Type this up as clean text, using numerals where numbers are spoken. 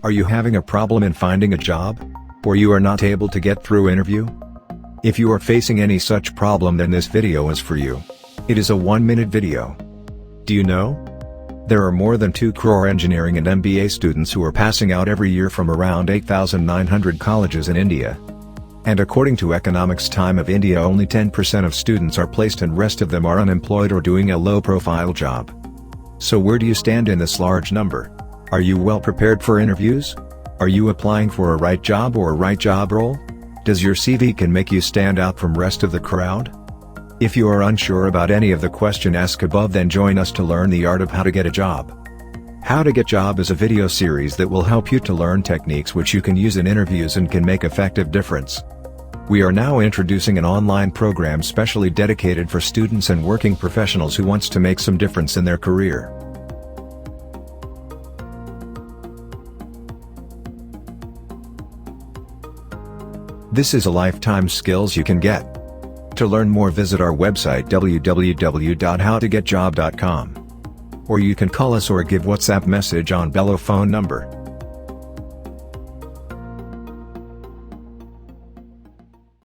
Are you having a problem in finding a job? Or you are not able to get through interview? If you are facing any such problem, then this video is for you. It is a 1-minute video. Do you know? There are more than 2 crore engineering and MBA students who are passing out every year from around 8,900 colleges in India. And according to Economics Time of India, only 10% of students are placed and rest of them are unemployed or doing a low-profile job. So where do you stand in this large number? Are you well prepared for interviews? Are you applying for a right job or a right job role? Does your CV can make you stand out from rest of the crowd? If you are unsure about any of the question asked above, then join us to learn the art of how to get a job. How to Get Job is a video series that will help you to learn techniques which you can use in interviews and can make effective difference. We are now introducing an online program specially dedicated for students and working professionals who wants to make some difference in their career. This is a lifetime skills you can get. To learn more, visit our website www.howtogetjob.com. Or you can call us or give WhatsApp message on Bello phone number